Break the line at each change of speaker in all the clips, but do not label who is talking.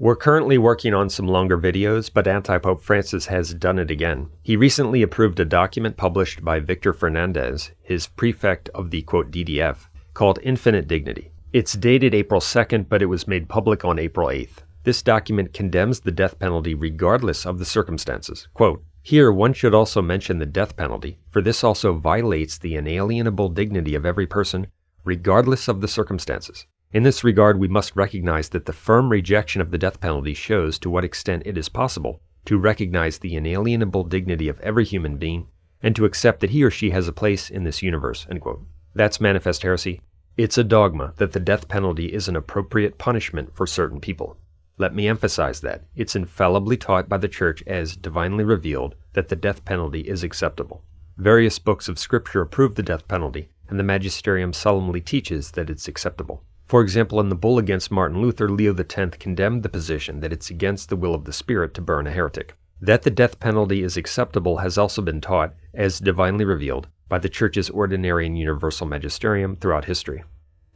We're currently working on some longer videos, but Anti-Pope Francis has done it again. He recently approved a document published by Victor Fernandez, his prefect of the, quote, DDF, called Infinite Dignity. It's dated April 2nd, but it was made public on April 8th. This document condemns the death penalty regardless of the circumstances. Quote, "Here one should also mention the death penalty, for this also violates the inalienable dignity of every person, regardless of the circumstances. In this regard, we must recognize that the firm rejection of the death penalty shows to what extent it is possible to recognize the inalienable dignity of every human being and to accept that he or she has a place in this universe." End quote. That's manifest heresy. It's a dogma that the death penalty is an appropriate punishment for certain people. Let me emphasize that. It's infallibly taught by the Church as divinely revealed that the death penalty is acceptable. Various books of Scripture approve the death penalty, and the magisterium solemnly teaches that it's acceptable. For example, in the bull against Martin Luther, Leo X condemned the position that it's against the will of the Spirit to burn a heretic. That the death penalty is acceptable has also been taught, as divinely revealed, by the Church's ordinary and universal magisterium throughout history.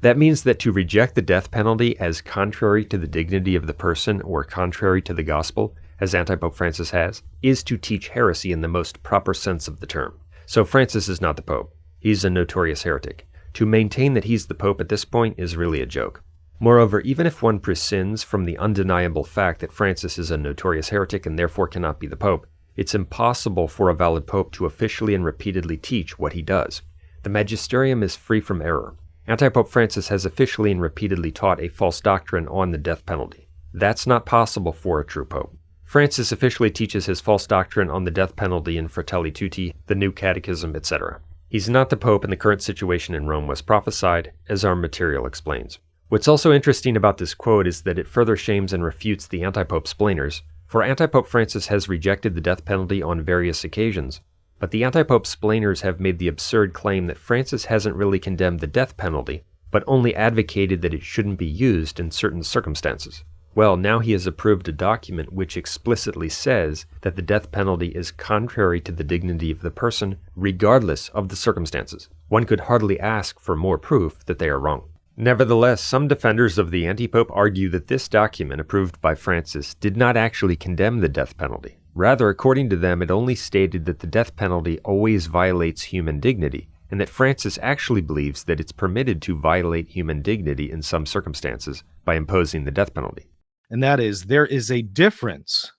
That means that to reject the death penalty as contrary to the dignity of the person or contrary to the gospel, as Anti-Pope Francis has, is to teach heresy in the most proper sense of the term. So Francis is not the Pope. He's a notorious heretic. To maintain that he's the Pope at this point is really a joke. Moreover, even if one prescinds from the undeniable fact that Francis is a notorious heretic and therefore cannot be the Pope, it's impossible for a valid Pope to officially and repeatedly teach what he does. The magisterium is free from error. Anti-Pope Francis has officially and repeatedly taught a false doctrine on the death penalty. That's not possible for a true Pope. Francis officially teaches his false doctrine on the death penalty in Fratelli Tutti, the New Catechism, etc. He's not the Pope, and the current situation in Rome was prophesied, as our material explains. What's also interesting about this quote is that it further shames and refutes the Anti-Pope splainers, for Anti-Pope Francis has rejected the death penalty on various occasions, but the Anti-Pope splainers have made the absurd claim that Francis hasn't really condemned the death penalty, but only advocated that it shouldn't be used in certain circumstances. Well, now he has approved a document which explicitly says that the death penalty is contrary to the dignity of the person, regardless of the circumstances. One could hardly ask for more proof that they are wrong. Nevertheless, some defenders of the anti-pope argue that this document approved by Francis did not actually condemn the death penalty. Rather, according to them, it only stated that the death penalty always violates human dignity, and that Francis actually believes that it's permitted to violate human dignity in some circumstances by imposing the death penalty.
And that is, there is a difference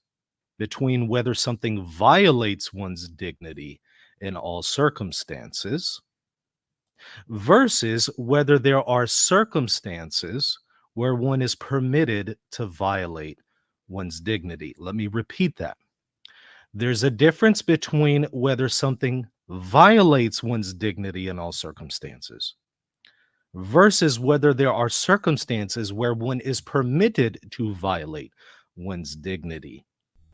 between whether something violates one's dignity in all circumstances versus whether there are circumstances where one is permitted to violate one's dignity. Let me repeat that. There's a difference between whether something violates one's dignity in all circumstances versus whether there are circumstances where one is permitted to violate one's dignity.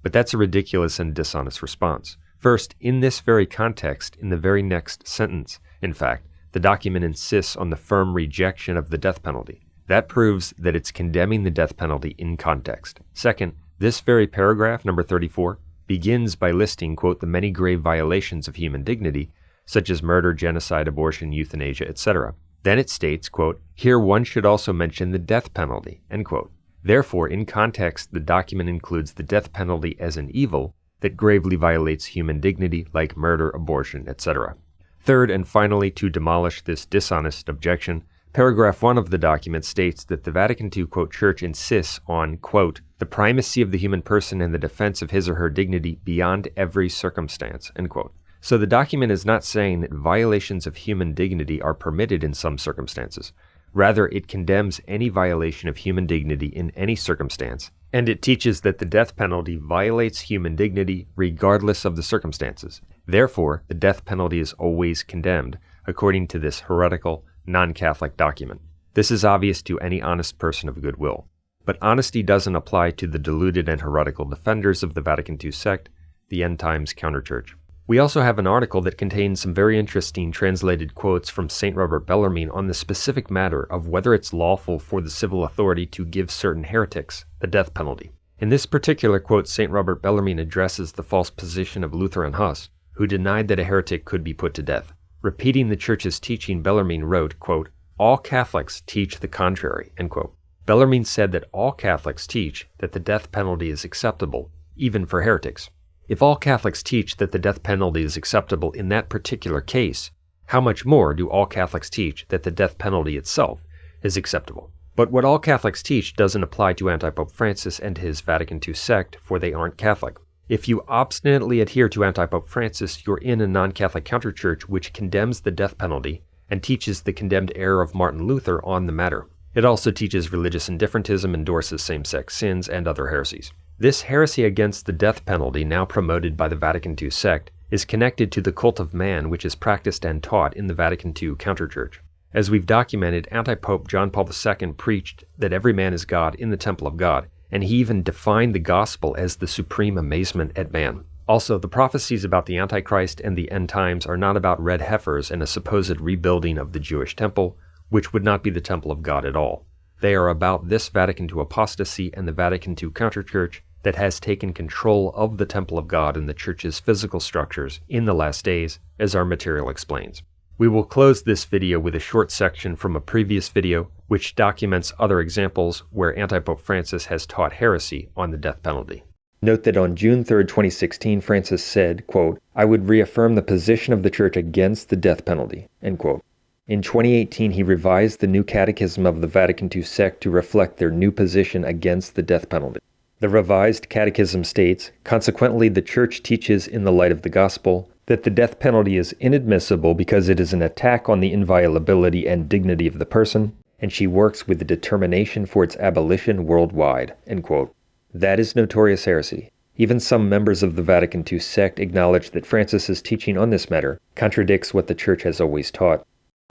But that's a ridiculous and dishonest response. First, in this very context, in the very next sentence, in fact, the document insists on the firm rejection of the death penalty. That proves that it's condemning the death penalty in context. Second, this very paragraph, number 34, begins by listing, quote, the many grave violations of human dignity, such as murder, genocide, abortion, euthanasia, etc. Then it states, quote, here one should also mention the death penalty, end quote. Therefore, in context, the document includes the death penalty as an evil that gravely violates human dignity, like murder, abortion, etc. Third, and finally, to demolish this dishonest objection, paragraph 1 of the document states that the Vatican II, quote, Church insists on, quote, the primacy of the human person and the defense of his or her dignity beyond every circumstance, end quote. So the document is not saying that violations of human dignity are permitted in some circumstances. Rather, it condemns any violation of human dignity in any circumstance, and it teaches that the death penalty violates human dignity regardless of the circumstances. Therefore, the death penalty is always condemned, according to this heretical, non-Catholic document. This is obvious to any honest person of goodwill. But honesty doesn't apply to the deluded and heretical defenders of the Vatican II sect, the end times counterchurch. We also have an article that contains some very interesting translated quotes from St. Robert Bellarmine on the specific matter of whether it's lawful for the civil authority to give certain heretics the death penalty. In this particular quote, St. Robert Bellarmine addresses the false position of Luther and Huss, who denied that a heretic could be put to death. Repeating the Church's teaching, Bellarmine wrote, quote, all Catholics teach the contrary, end quote. Bellarmine said that all Catholics teach that the death penalty is acceptable, even for heretics. If all Catholics teach that the death penalty is acceptable in that particular case, how much more do all Catholics teach that the death penalty itself is acceptable? But what all Catholics teach doesn't apply to Antipope Francis and his Vatican II sect, for they aren't Catholic. If you obstinately adhere to Antipope Francis, you're in a non-Catholic counterchurch which condemns the death penalty and teaches the condemned error of Martin Luther on the matter. It also teaches religious indifferentism, endorses same-sex sins, and other heresies. This heresy against the death penalty, now promoted by the Vatican II sect, is connected to the cult of man which is practiced and taught in the Vatican II counterchurch. As we've documented, Antipope John Paul II preached that every man is God in the temple of God, and he even defined the gospel as the supreme amazement at man. Also, the prophecies about the Antichrist and the end times are not about red heifers and a supposed rebuilding of the Jewish temple, which would not be the temple of God at all. They are about this Vatican II apostasy and the Vatican II counterchurch that has taken control of the temple of God and the church's physical structures in the last days, as our material explains. We will close this video with a short section from a previous video which documents other examples where Antipope Francis has taught heresy on the death penalty. Note that on June 3, 2016, Francis said, quote, "I would reaffirm the position of the Church against the death penalty," end quote. In 2018, he revised the new catechism of the Vatican II sect to reflect their new position against the death penalty. The revised catechism states, "Consequently, the Church teaches in the light of the gospel that the death penalty is inadmissible because it is an attack on the inviolability and dignity of the person, and she works with the determination for its abolition worldwide," end quote. That is notorious heresy. Even some members of the Vatican II sect acknowledge that Francis's teaching on this matter contradicts what the Church has always taught.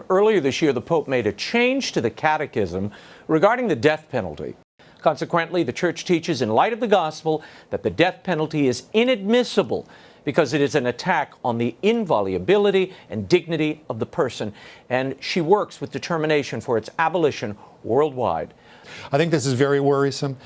Earlier this year, the Pope made a change to the catechism regarding the death penalty. Consequently, the Church teaches in light of the gospel that the death penalty is inadmissible because it is an attack on the inviolability and dignity of the person, and she works with determination for its abolition worldwide.
I think this is very worrisome.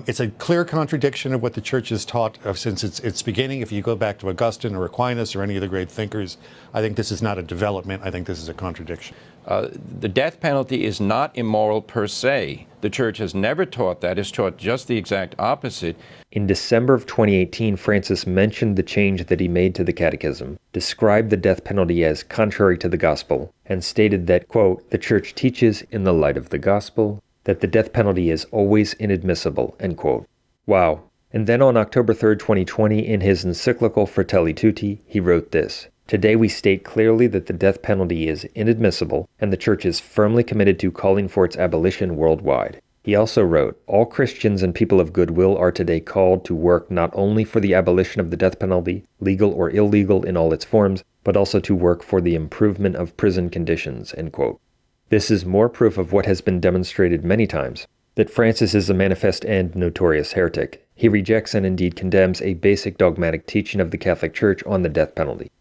It's a clear contradiction of what the Church has taught since its beginning. If you go back to Augustine or Aquinas or any of the great thinkers, I think this is not a development. I think this is a contradiction.
The death penalty is not immoral per se. The Church has never taught that. It's taught just the exact opposite.
In December of 2018, Francis mentioned the change that he made to the catechism, described the death penalty as contrary to the gospel, and stated that, quote, "The Church teaches in the light of the gospel that the death penalty is always inadmissible," end quote. Wow. And then on October 3, 2020, in his encyclical Fratelli Tutti, he wrote this, "Today we state clearly that the death penalty is inadmissible, and the Church is firmly committed to calling for its abolition worldwide." He also wrote, "All Christians and people of goodwill are today called to work not only for the abolition of the death penalty, legal or illegal in all its forms, but also to work for the improvement of prison conditions," end quote. This is more proof of what has been demonstrated many times, that Francis is a manifest and notorious heretic. He rejects and indeed condemns a basic dogmatic teaching of the Catholic Church on the death penalty.